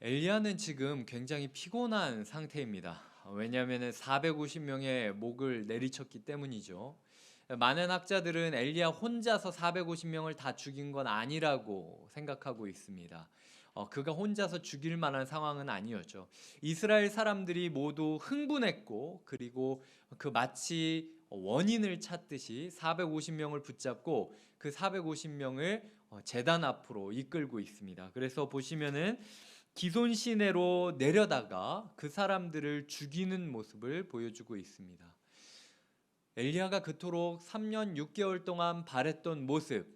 엘리야는 지금 굉장히 피곤한 상태입니다. 왜냐하면 450명의 목을 내리쳤기 때문이죠. 많은 학자들은 엘리야 혼자서 450명을 다 죽인 건 아니라고 생각하고 있습니다. 그가 혼자서 죽일 만한 상황은 아니었죠. 이스라엘 사람들이 모두 흥분했고, 그리고 그 마치 원인을 찾듯이 450명을 붙잡고 그 450명을 제단 앞으로 이끌고 있습니다. 그래서 보시면은 기손 시내로 내려다가 그 사람들을 죽이는 모습을 보여주고 있습니다. 엘리야가 그토록 3년 6개월 동안 바랬던 모습,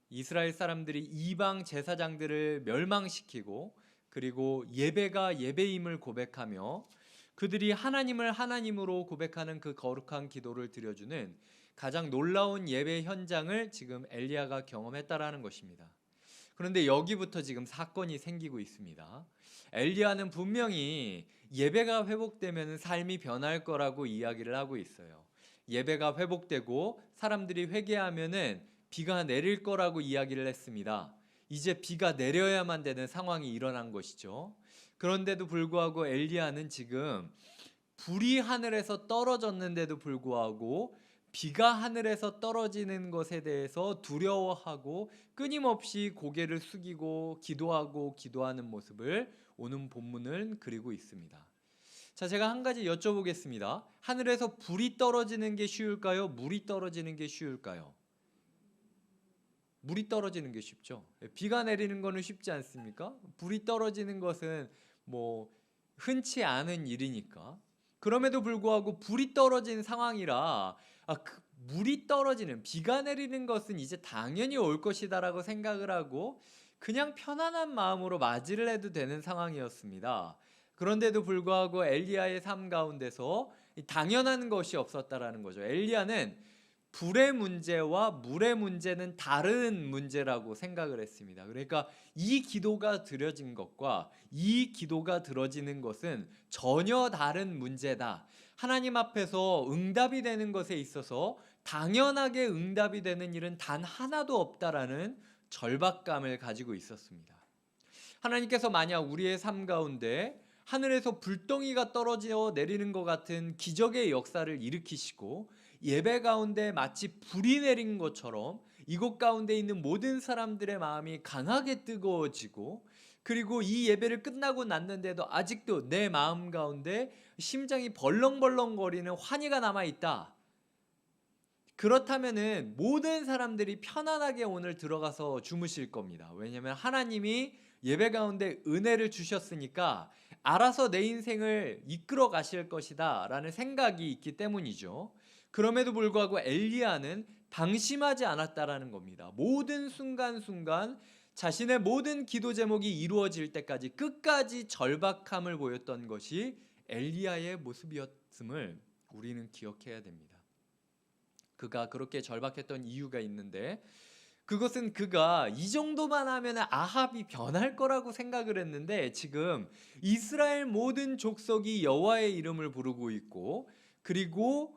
이스라엘 사람들이 이방 제사장들을 멸망시키고, 그리고 예배가 예배임을 고백하며 그들이 하나님을 하나님으로 고백하는 그 거룩한 기도를 드려주는 가장 놀라운 예배 현장을 지금 엘리야가 경험했다라는 것입니다. 그런데 여기부터 지금 사건이 생기고 있습니다. 엘리야는 분명히 예배가 회복되면 삶이 변할 거라고 이야기를 하고 있어요. 예배가 회복되고 사람들이 회개하면은 비가 내릴 거라고 이야기를 했습니다. 이제 비가 내려야만 되는 상황이 일어난 것이죠. 그런데도 불구하고 엘리야는 지금 불이 하늘에서 떨어졌는데도 불구하고 비가 하늘에서 떨어지는 것에 대해서 두려워하고 끊임없이 고개를 숙이고 기도하는 모습을 오늘 본문은 그리고 있습니다. 자, 제가 한 가지 여쭤보겠습니다. 하늘에서 불이 떨어지는 게 쉬울까요? 물이 떨어지는 게 쉬울까요? 물이 떨어지는 게 쉽죠. 비가 내리는 거는 쉽지 않습니까? 불이 떨어지는 것은 뭐 흔치 않은 일이니까. 그럼에도 불구하고 불이 떨어진 상황이라 그 물이 떨어지는, 비가 내리는 것은 이제 당연히 올 것이다라고 생각을 하고 그냥 편안한 마음으로 맞이를 해도 되는 상황이었습니다. 그런데도 불구하고 엘리야의 삶 가운데서 당연한 것이 없었다라는 거죠. 엘리야는 불의 문제와 물의 문제는 다른 문제라고 생각을 했습니다. 그러니까 이 기도가 드려진 것과 이 기도가 들어지는 것은 전혀 다른 문제다. 하나님 앞에서 응답이 되는 것에 있어서 당연하게 응답이 되는 일은 단 하나도 없다라는 절박감을 가지고 있었습니다. 하나님께서 만약 우리의 삶 가운데 하늘에서 불덩이가 떨어져 내리는 것 같은 기적의 역사를 일으키시고 예배 가운데 마치 불이 내린 것처럼 이곳 가운데 있는 모든 사람들의 마음이 강하게 뜨거워지고, 그리고 이 예배를 끝나고 났는데도 아직도 내 마음 가운데 심장이 벌렁벌렁거리는 환희가 남아있다. 그렇다면은 모든 사람들이 편안하게 오늘 들어가서 주무실 겁니다. 왜냐하면 하나님이 예배 가운데 은혜를 주셨으니까 알아서 내 인생을 이끌어 가실 것이다 라는 생각이 있기 때문이죠. 그럼에도 불구하고 엘리야는 방심하지 않았다라는 겁니다. 모든 순간순간 자신의 모든 기도 제목이 이루어질 때까지 끝까지 절박함을 보였던 것이 엘리야의 모습이었음을 우리는 기억해야 됩니다. 그가 그렇게 절박했던 이유가 있는데, 그것은 그가 이 정도만 하면 아합이 변할 거라고 생각을 했는데 지금 이스라엘 모든 족속이 여호와의 이름을 부르고 있고, 그리고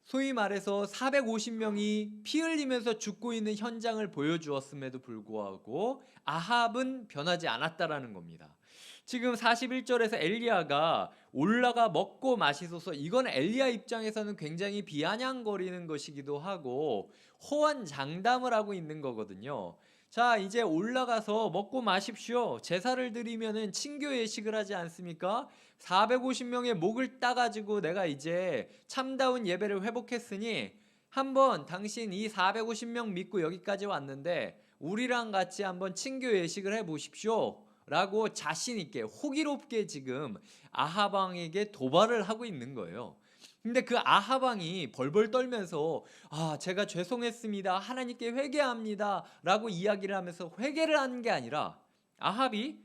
소위 말해서 450명이 피 흘리면서 죽고 있는 현장을 보여주었음에도 불구하고 아합은 변하지 않았다라는 겁니다. 지금 41절에서 엘리야가 올라가 먹고 마시소서, 이건 엘리야 입장에서는 굉장히 비아냥거리는 것이기도 하고 호언장담을 하고 있는 거거든요. 자, 이제 올라가서 먹고 마십시오. 제사를 드리면은 친교 예식을 하지 않습니까? 450명의 목을 따가지고 내가 이제 참다운 예배를 회복했으니 한번 당신 이 450명 믿고 여기까지 왔는데 우리랑 같이 한번 친교 예식을 해보십시오 라고 자신있게 호기롭게 지금 아합 왕에게 도발을 하고 있는 거예요. 근데 그 아합 왕이 벌벌 떨면서 제가 죄송했습니다, 하나님께 회개합니다 라고 이야기를 하면서 회개를 하는 게 아니라 아합이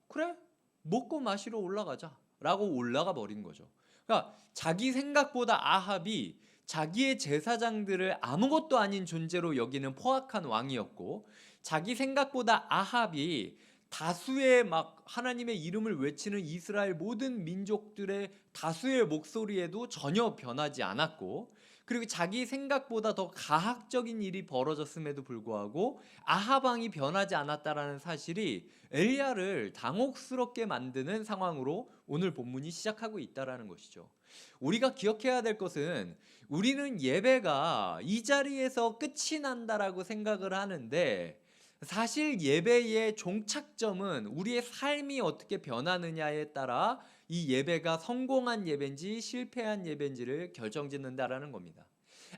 그래 먹고 마시러 올라가자 라고 올라가 버린 거죠. 그러니까 자기 생각보다 아합이 자기의 제사장들을 아무것도 아닌 존재로 여기는 포악한 왕이었고, 자기 생각보다 아합이 다수의 막 하나님의 이름을 외치는 이스라엘 모든 민족들의 다수의 목소리에도 전혀 변하지 않았고, 그리고 자기 생각보다 더 가학적인 일이 벌어졌음에도 불구하고 아합 왕이 변하지 않았다라는 사실이 엘리야를 당혹스럽게 만드는 상황으로 오늘 본문이 시작하고 있다라는 것이죠. 우리가 기억해야 될 것은 우리는 예배가 이 자리에서 끝이 난다라고 생각을 하는데, 사실 예배의 종착점은 우리의 삶이 어떻게 변하느냐에 따라 이 예배가 성공한 예배인지 실패한 예배인지를 결정짓는다라는 겁니다.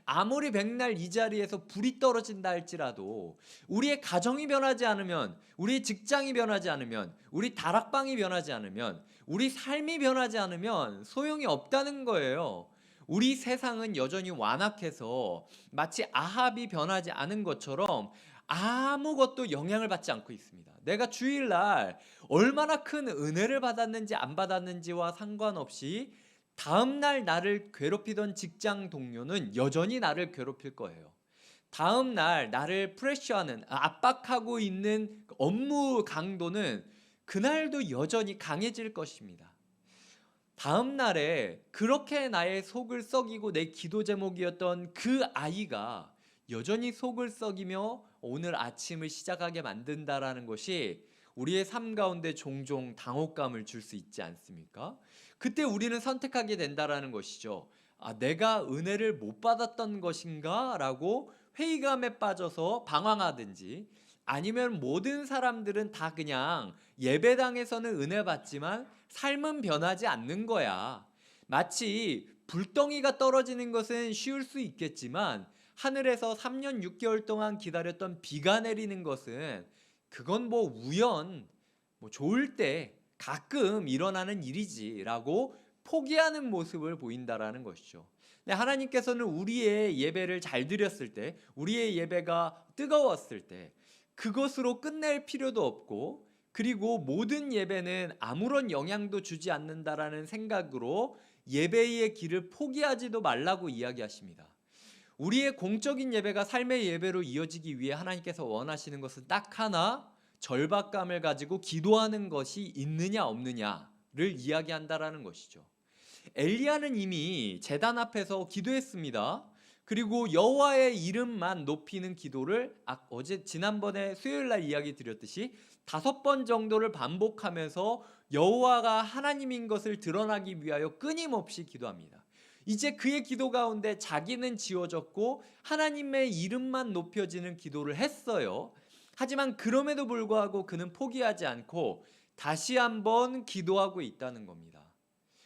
아무리 백날 이 자리에서 불이 떨어진다 할지라도 우리의 가정이 변하지 않으면, 우리 직장이 변하지 않으면, 우리 다락방이 변하지 않으면, 우리 삶이 변하지 않으면 소용이 없다는 거예요. 우리 세상은 여전히 완악해서 마치 아합이 변하지 않은 것처럼 아무것도 영향을 받지 않고 있습니다. 내가 주일날 얼마나 큰 은혜를 받았는지 안 받았는지와 상관없이 다음날 나를 괴롭히던 직장 동료는 여전히 나를 괴롭힐 거예요. 다음날 나를 프레셔하는, 압박하고 있는 업무 강도는 그날도 여전히 강해질 것입니다. 다음날에 그렇게 나의 속을 썩이고 내 기도 제목이었던 그 아이가 여전히 속을 썩이며 오늘 아침을 시작하게 만든다라는 것이 우리의 삶 가운데 종종 당혹감을 줄 수 있지 않습니까? 그때 우리는 선택하게 된다라는 것이죠. 내가 은혜를 못 받았던 것인가? 라고 회의감에 빠져서 방황하든지, 아니면 모든 사람들은 다 그냥 예배당에서는 은혜 받지만 삶은 변하지 않는 거야. 마치 불덩이가 떨어지는 것은 쉬울 수 있겠지만 하늘에서 3년 6개월 동안 기다렸던 비가 내리는 것은 그건 뭐 우연, 뭐 좋을 때 가끔 일어나는 일이지라고 포기하는 모습을 보인다라는 것이죠. 하나님께서는 우리의 예배를 잘 드렸을 때, 우리의 예배가 뜨거웠을 때 그것으로 끝낼 필요도 없고, 그리고 모든 예배는 아무런 영향도 주지 않는다라는 생각으로 예배의 길을 포기하지도 말라고 이야기하십니다. 우리의 공적인 예배가 삶의 예배로 이어지기 위해 하나님께서 원하시는 것은 딱 하나, 절박감을 가지고 기도하는 것이 있느냐 없느냐를 이야기한다라는 것이죠. 엘리야는 이미 제단 앞에서 기도했습니다. 그리고 여호와의 이름만 높이는 기도를 지난번에 수요일날 이야기 드렸듯이 5번 정도를 반복하면서 여호와가 하나님인 것을 드러나기 위하여 끊임없이 기도합니다. 이제 그의 기도 가운데 자기는 지워졌고 하나님의 이름만 높여지는 기도를 했어요. 하지만 그럼에도 불구하고 그는 포기하지 않고 다시 한번 기도하고 있다는 겁니다.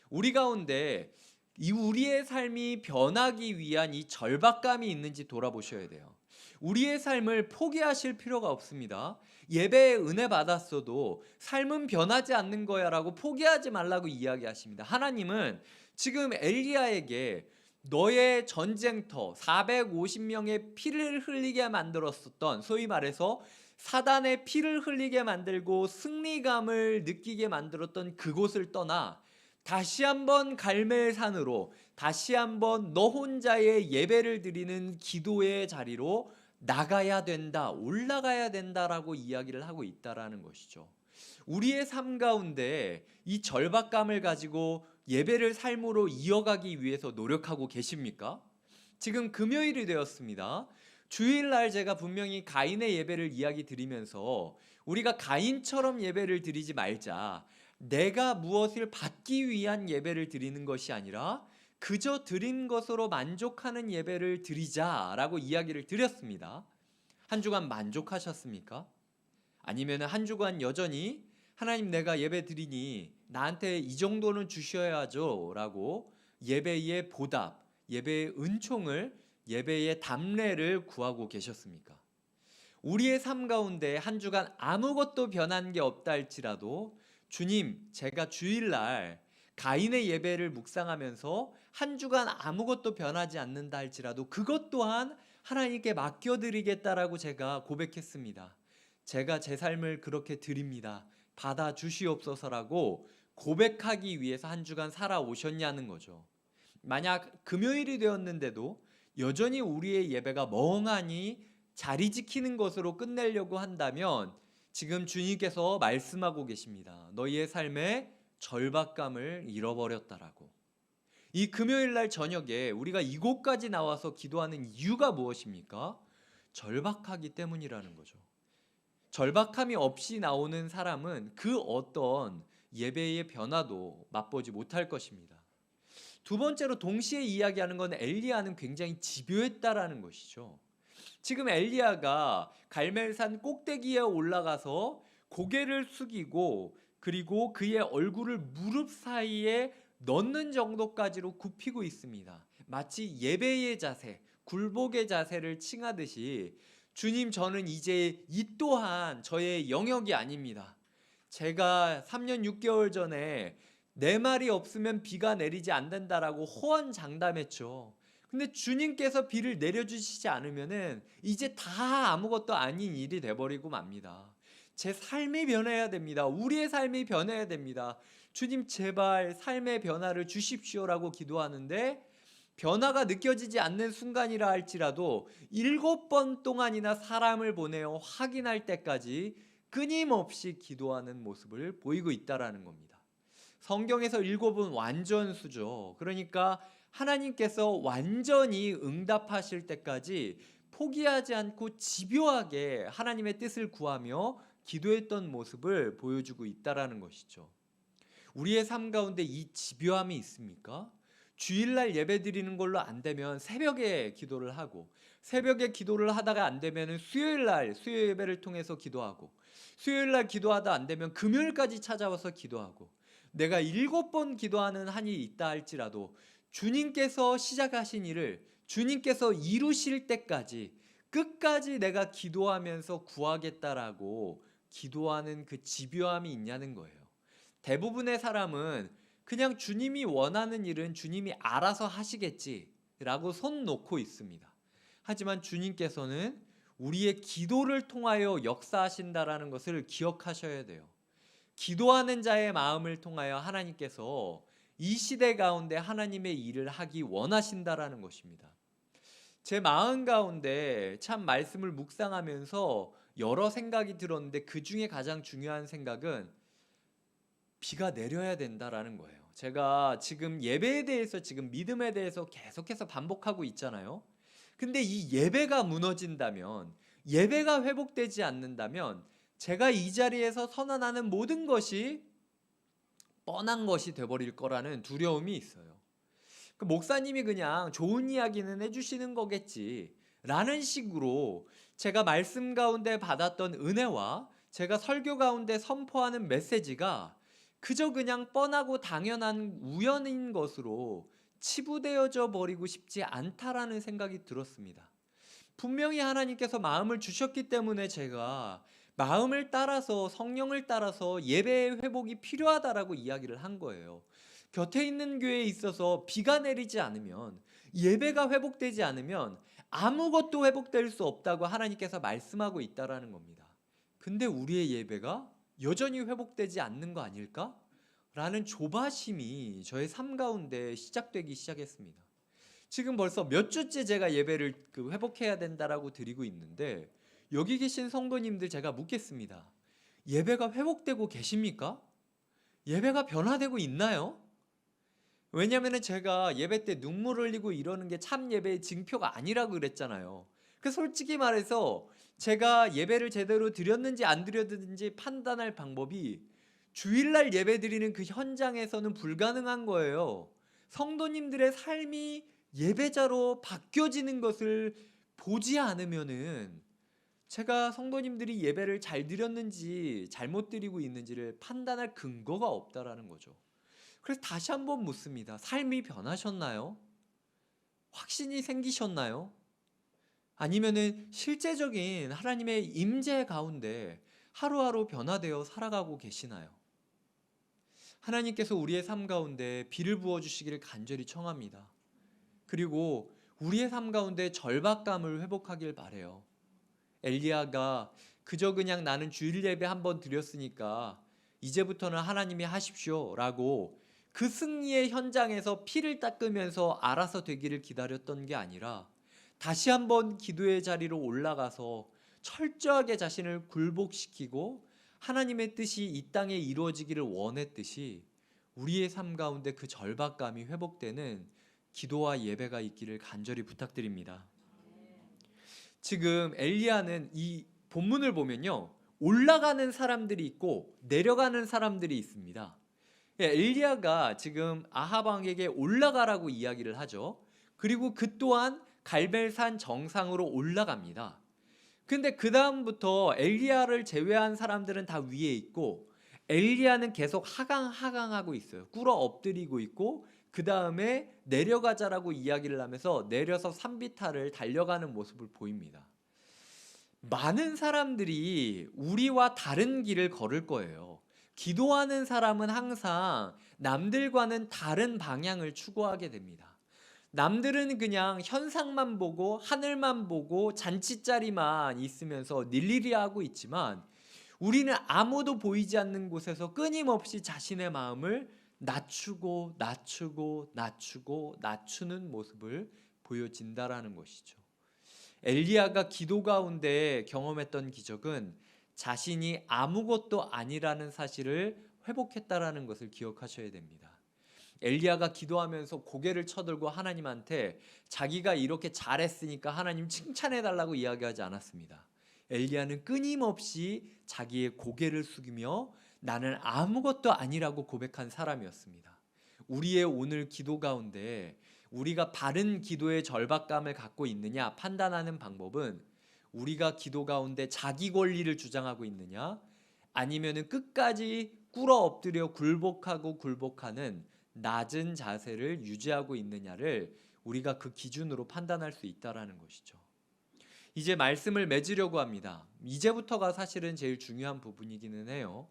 우리 가운데 우리의 삶이 변하기 위한 이 절박감이 있는지 돌아보셔야 돼요. 우리의 삶을 포기하실 필요가 없습니다. 예배에 은혜 받았어도 삶은 변하지 않는 거야 라고 포기하지 말라고 이야기하십니다. 하나님은 지금 엘리야에게 너의 전쟁터 450명의 피를 흘리게 만들었었던, 소위 말해서 사단의 피를 흘리게 만들고 승리감을 느끼게 만들었던 그곳을 떠나 다시 한번 갈멜산으로, 다시 한번 너 혼자의 예배를 드리는 기도의 자리로 나가야 된다, 올라가야 된다라고 이야기를 하고 있다라는 것이죠. 우리의 삶 가운데 이 절박감을 가지고 예배를 삶으로 이어가기 위해서 노력하고 계십니까? 지금 금요일이 되었습니다. 주일날 제가 분명히 가인의 예배를 이야기 드리면서 우리가 가인처럼 예배를 드리지 말자, 내가 무엇을 받기 위한 예배를 드리는 것이 아니라 그저 드린 것으로 만족하는 예배를 드리자라고 이야기를 드렸습니다. 한 주간 만족하셨습니까? 아니면 한 주간 여전히 하나님 내가 예배 드리니 나한테 이 정도는 주셔야죠 라고 예배의 보답, 예배의 은총을, 예배의 답례를 구하고 계셨습니까? 우리의 삶 가운데 한 주간 아무것도 변한 게 없다 할지라도 주님, 제가 주일날 가인의 예배를 묵상하면서 한 주간 아무것도 변하지 않는다 할지라도 그것 또한 하나님께 맡겨드리겠다라고 제가 고백했습니다. 제가 제 삶을 그렇게 드립니다. 받아 주시옵소서라고 고백하기 위해서 한 주간 살아오셨냐는 거죠. 만약 금요일이 되었는데도 여전히 우리의 예배가 멍하니 자리 지키는 것으로 끝내려고 한다면 지금 주님께서 말씀하고 계십니다. 너희의 삶에 절박감을 잃어버렸다라고. 이 금요일 날 저녁에 우리가 이곳까지 나와서 기도하는 이유가 무엇입니까? 절박하기 때문이라는 거죠. 절박함이 없이 나오는 사람은 그 어떤 예배의 변화도 맛보지 못할 것입니다. 두 번째로 동시에 이야기하는 건 엘리야는 굉장히 집요했다라는 것이죠. 지금 엘리야가 갈멜산 꼭대기에 올라가서 고개를 숙이고 그리고 그의 얼굴을 무릎 사이에 넣는 정도까지로 굽히고 있습니다. 마치 예배의 자세, 굴복의 자세를 칭하듯이 주님, 저는 이제 이 또한 저의 영역이 아닙니다. 제가 3년 6개월 전에 내 말이 없으면 비가 내리지 않는다라고 호언장담했죠. 근데 주님께서 비를 내려주시지 않으면은 이제 다 아무것도 아닌 일이 돼버리고 맙니다. 제 삶이 변해야 됩니다. 우리의 삶이 변해야 됩니다. 주님, 제발 삶의 변화를 주십시오라고 기도하는데 변화가 느껴지지 않는 순간이라 할지라도 7번 동안이나 사람을 보내어 확인할 때까지 끊임없이 기도하는 모습을 보이고 있다라는 겁니다. 성경에서 7은 완전수죠. 그러니까 하나님께서 완전히 응답하실 때까지 포기하지 않고 집요하게 하나님의 뜻을 구하며 기도했던 모습을 보여주고 있다라는 것이죠. 우리의 삶 가운데 이 집요함이 있습니까? 주일날 예배 드리는 걸로 안 되면 새벽에 기도를 하고, 새벽에 기도를 하다가 안 되면 수요일날 수요 예배를 통해서 기도하고, 수요일날 기도하다 안 되면 금요일까지 찾아와서 기도하고, 내가 7번 기도하는 한이 있다 할지라도 주님께서 시작하신 일을 주님께서 이루실 때까지 끝까지 내가 기도하면서 구하겠다라고 기도하는 그 집요함이 있냐는 거예요. 대부분의 사람은 그냥 주님이 원하는 일은 주님이 알아서 하시겠지라고 손 놓고 있습니다. 하지만 주님께서는 우리의 기도를 통하여 역사하신다라는 것을 기억하셔야 돼요. 기도하는 자의 마음을 통하여 하나님께서 이 시대 가운데 하나님의 일을 하기 원하신다라는 것입니다. 제 마음 가운데 참 말씀을 묵상하면서 여러 생각이 들었는데 그 중에 가장 중요한 생각은 비가 내려야 된다라는 거예요. 제가 지금 예배에 대해서 지금 믿음에 대해서 계속해서 반복하고 있잖아요. 근데 이 예배가 무너진다면, 예배가 회복되지 않는다면 제가 이 자리에서 선언하는 모든 것이 뻔한 것이 돼버릴 거라는 두려움이 있어요. 그 목사님이 그냥 좋은 이야기는 해주시는 거겠지 라는 식으로 제가 말씀 가운데 받았던 은혜와 제가 설교 가운데 선포하는 메시지가 그저 그냥 뻔하고 당연한 우연인 것으로 치부되어져 버리고 싶지 않다라는 생각이 들었습니다. 분명히 하나님께서 마음을 주셨기 때문에 제가 마음을 따라서 성령을 따라서 예배의 회복이 필요하다라고 이야기를 한 거예요. 곁에 있는 교회에 있어서 비가 내리지 않으면, 예배가 회복되지 않으면 아무것도 회복될 수 없다고 하나님께서 말씀하고 있다라는 겁니다. 근데 우리의 예배가 여전히 회복되지 않는 거 아닐까? 라는 조바심이 저의 삶 가운데 시작되기 시작했습니다. 지금 벌써 몇 주째 제가 예배를 회복해야 된다라고 드리고 있는데, 여기 계신 성도님들 제가 묻겠습니다. 예배가 회복되고 계십니까? 예배가 변화되고 있나요? 왜냐하면 제가 예배 때 눈물 흘리고 이러는 게 참 예배의 징표가 아니라고 그랬잖아요. 그 솔직히 말해서 제가 예배를 제대로 드렸는지 안 드렸는지 판단할 방법이 주일날 예배 드리는 그 현장에서는 불가능한 거예요. 성도님들의 삶이 예배자로 바뀌어지는 것을 보지 않으면은 제가 성도님들이 예배를 잘 드렸는지 잘못 드리고 있는지를 판단할 근거가 없다라는 거죠. 그래서 다시 한번 묻습니다. 삶이 변하셨나요? 확신이 생기셨나요? 아니면은 실제적인 하나님의 임재 가운데 하루하루 변화되어 살아가고 계시나요? 하나님께서 우리의 삶 가운데 비를 부어 주시기를 간절히 청합니다. 그리고 우리의 삶 가운데 절박감을 회복하길 바래요. 엘리야가 그저 그냥 나는 주일 예배 한번 드렸으니까 이제부터는 하나님이 하십시오라고 그 승리의 현장에서 피를 닦으면서 알아서 되기를 기다렸던 게 아니라 다시 한번 기도의 자리로 올라가서 철저하게 자신을 굴복시키고 하나님의 뜻이 이 땅에 이루어지기를 원했듯이 우리의 삶 가운데 그 절박감이 회복되는 기도와 예배가 있기를 간절히 부탁드립니다. 지금 엘리야는 이 본문을 보면요, 올라가는 사람들이 있고 내려가는 사람들이 있습니다. 엘리야가 지금 아합 왕에게 올라가라고 이야기를 하죠. 그리고 그 또한 갈멜산 정상으로 올라갑니다. 근데 그 다음부터 엘리야를 제외한 사람들은 다 위에 있고 엘리야는 계속 하강하고 있어요. 꿇어 엎드리고 있고 그 다음에 내려가자라고 이야기를 하면서 내려서 산비탈을 달려가는 모습을 보입니다. 많은 사람들이 우리와 다른 길을 걸을 거예요. 기도하는 사람은 항상 남들과는 다른 방향을 추구하게 됩니다. 남들은 그냥 현상만 보고 하늘만 보고 잔치자리만 있으면서 일일이 하고 있지만 우리는 아무도 보이지 않는 곳에서 끊임없이 자신의 마음을 낮추고 낮추고 낮추고 낮추는 모습을 보여진다라는 것이죠. 엘리야가 기도 가운데 경험했던 기적은 자신이 아무것도 아니라는 사실을 회복했다라는 것을 기억하셔야 됩니다. 엘리야가 기도하면서 고개를 쳐들고 하나님한테 자기가 이렇게 잘했으니까 하나님 칭찬해 달라고 이야기하지 않았습니다. 엘리야는 끊임없이 자기의 고개를 숙이며 나는 아무것도 아니라고 고백한 사람이었습니다. 우리의 오늘 기도 가운데 우리가 바른 기도의 절박감을 갖고 있느냐 판단하는 방법은 우리가 기도 가운데 자기 권리를 주장하고 있느냐 아니면은 끝까지 꿇어 엎드려 굴복하는 낮은 자세를 유지하고 있느냐를 우리가 그 기준으로 판단할 수 있다라는 것이죠. 이제 말씀을 맺으려고 합니다. 이제부터가 사실은 제일 중요한 부분이기는 해요.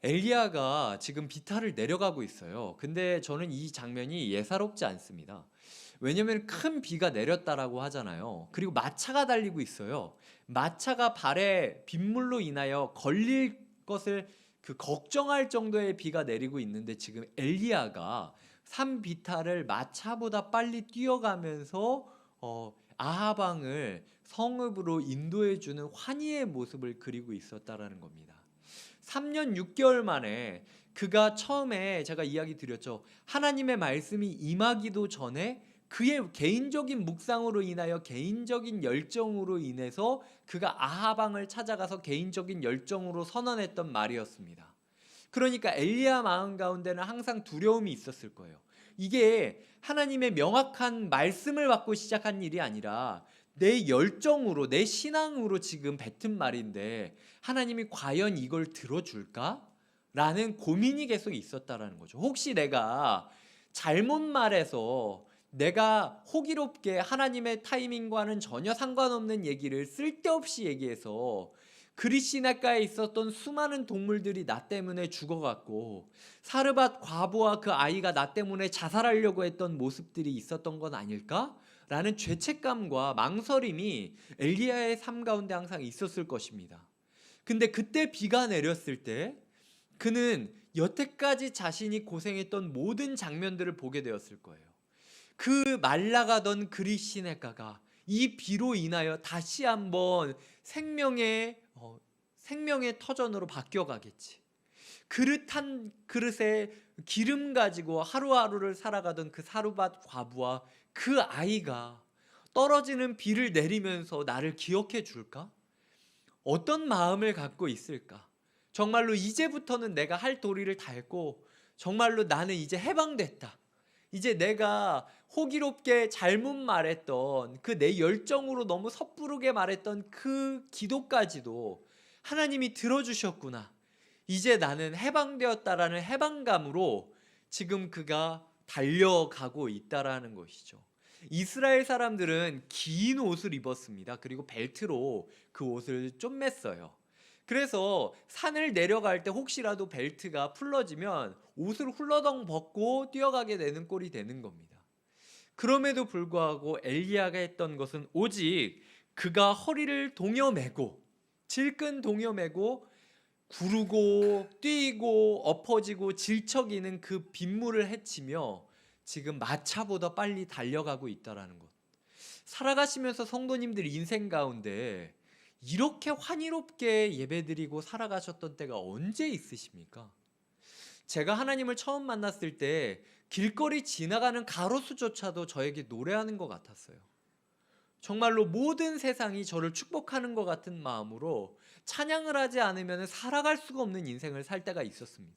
엘리야가 지금 비탈을 내려가고 있어요. 근데 저는 이 장면이 예사롭지 않습니다. 왜냐면 큰 비가 내렸다라고 하잖아요. 그리고 마차가 달리고 있어요. 마차가 발에 빗물로 인하여 걸릴 것을 걱정할 정도의 비가 내리고 있는데 지금 엘리야가 산 비탈을 마차보다 빨리 뛰어가면서 아합 왕을 성읍으로 인도해 주는 환희의 모습을 그리고 있었다라는 겁니다. 3년 6개월 만에 그가 처음에 제가 이야기 드렸죠. 하나님의 말씀이 임하기도 전에 그의 개인적인 묵상으로 인하여 개인적인 열정으로 인해서 그가 아합 왕을 찾아가서 개인적인 열정으로 선언했던 말이었습니다. 그러니까 엘리야 마음 가운데는 항상 두려움이 있었을 거예요. 이게 하나님의 명확한 말씀을 받고 시작한 일이 아니라 내 열정으로 내 신앙으로 지금 뱉은 말인데 하나님이 과연 이걸 들어줄까? 라는 고민이 계속 있었다라는 거죠. 혹시 내가 잘못 말해서 내가 호기롭게 하나님의 타이밍과는 전혀 상관없는 얘기를 쓸데없이 얘기해서 그리시나가에 있었던 수많은 동물들이 나 때문에 죽어갔고 사르밧 과부와 그 아이가 나 때문에 자살하려고 했던 모습들이 있었던 건 아닐까? 라는 죄책감과 망설임이 엘리야의 삶 가운데 항상 있었을 것입니다. 근데 그때 비가 내렸을 때 그는 여태까지 자신이 고생했던 모든 장면들을 보게 되었을 거예요. 그 말라가던 그리시네가가 이 비로 인하여 다시 한번 생명의 터전으로 바뀌어가겠지. 그릇 한 그릇에 기름 가지고 하루하루를 살아가던 그 사르밧 과부와 그 아이가 떨어지는 비를 내리면서 나를 기억해 줄까? 어떤 마음을 갖고 있을까? 정말로 이제부터는 내가 할 도리를 다 했고 정말로 나는 이제 해방됐다. 이제 내가 호기롭게 잘못 말했던 그 내 열정으로 너무 섣부르게 말했던 그 기도까지도 하나님이 들어주셨구나. 이제 나는 해방되었다라는 해방감으로 지금 그가 달려가고 있다라는 것이죠. 이스라엘 사람들은 긴 옷을 입었습니다. 그리고 벨트로 그 옷을 꿰맸어요. 그래서 산을 내려갈 때 혹시라도 벨트가 풀러지면 옷을 훌러덩 벗고 뛰어가게 되는 꼴이 되는 겁니다. 그럼에도 불구하고 엘리야가 했던 것은 오직 그가 허리를 동여매고 질끈 동여매고 구르고 뛰고 엎어지고 질척이는 그 빗물을 헤치며 지금 마차보다 빨리 달려가고 있다라는 것. 살아가시면서 성도님들 인생 가운데 이렇게 환희롭게 예배드리고 살아가셨던 때가 언제 있으십니까? 제가 하나님을 처음 만났을 때 길거리 지나가는 가로수조차도 저에게 노래하는 것 같았어요. 정말로 모든 세상이 저를 축복하는 것 같은 마음으로 찬양을 하지 않으면 살아갈 수가 없는 인생을 살 때가 있었습니다.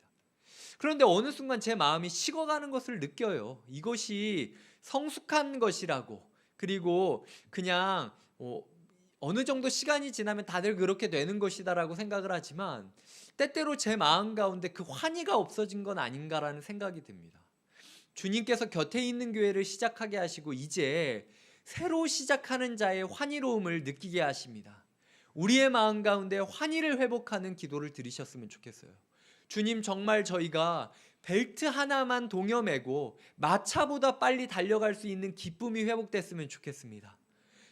그런데 어느 순간 제 마음이 식어가는 것을 느껴요. 이것이 성숙한 것이라고, 그리고 그냥 어느 정도 시간이 지나면 다들 그렇게 되는 것이다라고 생각을 하지만, 때때로 제 마음 가운데 그 환희가 없어진 건 아닌가라는 생각이 듭니다. 주님께서 곁에 있는 교회를 시작하게 하시고 이제 새로 시작하는 자의 환희로움을 느끼게 하십니다. 우리의 마음 가운데 환희를 회복하는 기도를 드리셨으면 좋겠어요. 주님, 정말 저희가 벨트 하나만 동여매고 마차보다 빨리 달려갈 수 있는 기쁨이 회복됐으면 좋겠습니다.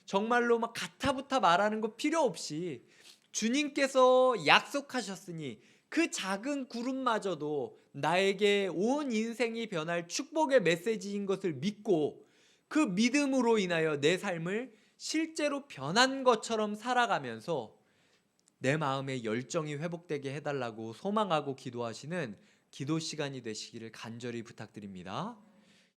정말로 막 가타부타 말하는 거 필요 없이 주님께서 약속하셨으니 그 작은 구름마저도 나에게 온 인생이 변할 축복의 메시지인 것을 믿고, 그 믿음으로 인하여 내 삶을 실제로 변한 것처럼 살아가면서 내 마음의 열정이 회복되게 해달라고 소망하고 기도하시는 기도 시간이 되시기를 간절히 부탁드립니다.